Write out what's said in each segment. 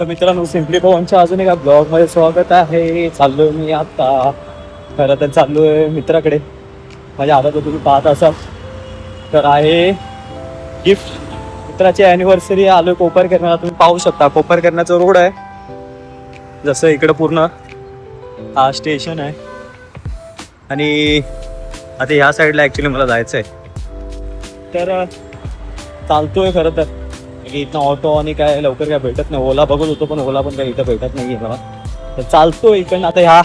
तर मित्रांनो, सिम्पली पवनच्या अजून एका ब्लॉगमध्ये स्वागत आहे. चाललोय मी आता, खरं तर चाललोय मित्राकडे. माझ्या आता तर तुम्ही पाहत असाल तर आहे गिफ्ट. मित्राची ॲनिव्हर्सरी. आलोय कोपरकरणाला. तुम्ही पाहू शकता कोपरकरणाचा रोड आहे. जसं इकडं पूर्ण हा स्टेशन आहे आणि आता ह्या साईडला ॲक्च्युली मला जायचं आहे. तर चालतोय खरं तर. इथं ऑटो आणि काय लवकर काय भेटत नाही. ओला बघत होतो पण ओला पण काय इथं भेटत नाही आहे मला. तर चालतो इकडनं आता ह्या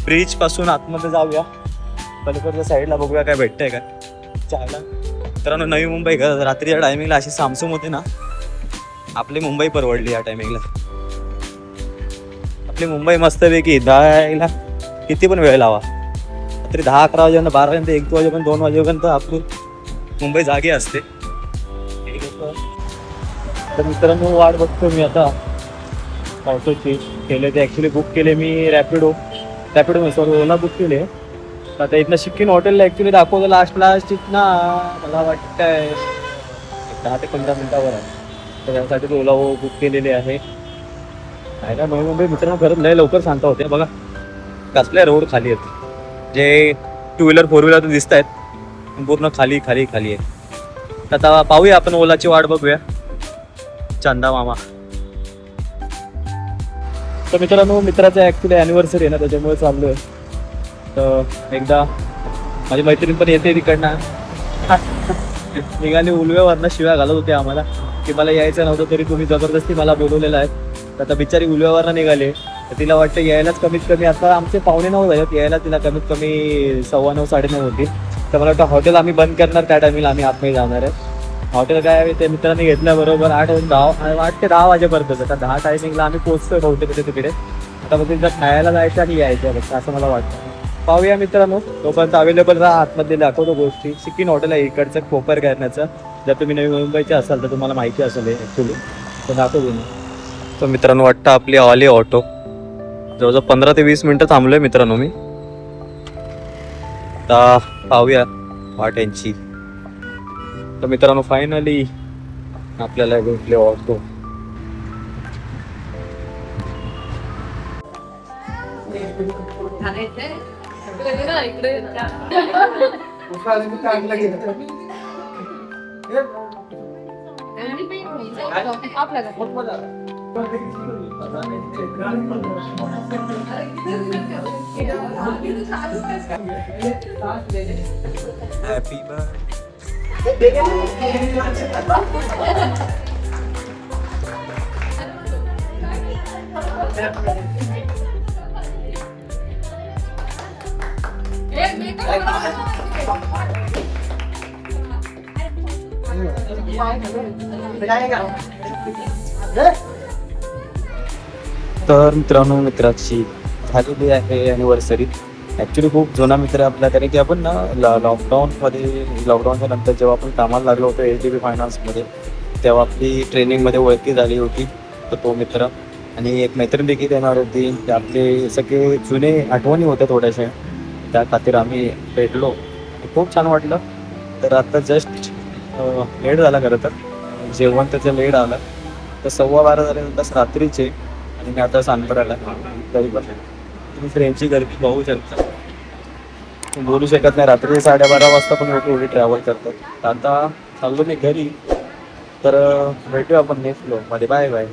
ब्रिज पासून आतमध्ये जाऊया. पलीकडच्या साईडला बघूया काय भेटतंय का चायला. मित्रांनो, नवी मुंबई घर रात्रीच्या टायमिंगला अशी सामसूम होते ना. आपली मुंबई परवडली या टायमिंगला. आपली मुंबई मस्तपैकी जायला किती पण वेळ लावा. रात्री 10-11 वाजेपर्यंत, 12 वाजेपर्यंत, 1 वाजेपर्यंत, 2 वाजेपर्यंत आपली मुंबई जागी असते. तर मित्रांनो, वाट बघतो मी आता ऑटोची. केले ते ॲक्च्युली बुक केले मी रॅपिडो मी सॉरी ओला बुक केले. आता इथनं शिक्कीन हॉटेलला ॲक्च्युली दाखवलं लास्टला ना. मला वाटतंय 10 ते 15 मिनिटावर आहे. तर त्यासाठी तो ओला बुक केलेले आहे. काय का नवी मुंबई मित्रांनो खरंच लय लवकर शांत होते. बघा कसले रोड खाली आहेत. जे 2 व्हीलर 4 व्हीलर दिसत आहेत पूर्ण खाली खाली खाली आहेत. आता पाहूया आपण ओलाची वाट बघूया. चंदा मामा. तर मित्रांनो, मित्राचं ॲक्च्युली ॲनिव्हर्सरी आहे ना, त्याच्यामुळे चाललोय. तर एकदा माझी मैत्रीण पण येते तिकडनं. निघाली उलव्यावरनं शिव्या घालत होते आम्हाला की मला यायचं नव्हतं तरी तुम्ही जबरदस्ती मला बोलवलेलं आहे. तर आता बिचारी उलव्यावरनं निघाले. तर तिला वाटतं यायलाच कमीत कमी आता आमचे 8:45 झालेत. यायला तिला कमीत कमी 9:15 9:30 होतील. तर मला वाटतं हॉटेल आम्ही बंद करणार त्या टायमिंगला आम्ही आतमध्ये जाणार आहे. हॉटेल काय आहे ते मित्रांनी घेतलं बरोबर 8 ते 10 वाजेपर्यंत. आता 10 टायमिंगला आम्ही पोहोचतोय बहुतेक तिकडे. आता मग तिथं खायला जायचं आणि यायचं फक्त असं मला वाटतं. पाहूया मित्रांनो, तोपर्यंत अवेलेबल राहा. आतमध्ये दाखवतो गोष्टी. सिक्कीन हॉटेल आहे इकडचं कोपरकरणाचं. जर तुम्ही नवी मुंबईचे असाल तर तुम्हाला माहिती असेल ॲक्च्युली. तर दाखवतो मी. तर मित्रांनो, वाटतं आपली आली ऑटो. जवळजवळ 15 ते 20 मिनटं थांबलोय मित्रांनो मी. आता पाहूया वाट यांची. तर मित्रांनो, फायनली आपल्याला भेटले ऑटो. हॅपी तर मित्रांनो, मित्राची झालेली आहे ॲनिव्हर्सरी. ॲक्च्युली खूप जुना मित्र आहे आपला. कारण की आपण ना लॉकडाऊनच्या नंतर जेव्हा आपण कामाला लागलो होतो LTB फायनान्समध्ये, तेव्हा आपली ट्रेनिंगमध्ये ओळखी झाली होती. तर तो मित्र आणि एक मैत्रीण देखील येणार होती. ते आपले सगळे जुने आठवणी होत्या थोड्याशा. त्या खातीर आम्ही भेटलो. खूप छान वाटलं. तर आता जस्ट लेट झाला खरं तर. जेवण त्याचं लेट आलं. तर 12:15 झाल्यानंतर रात्रीचे आणि मी आता सानपराला तरी पण तुम्ही ट्रेनची गर्दी पाहू शकता. बोलू शकत नाही. रात्री 12:30 वाजता पण लोक एवढी ट्रॅव्हल करतात. आता चाललो मी घरी. तर भेटूया आपण नेक्स्ट ब्लॉगमध्ये. Bye bye.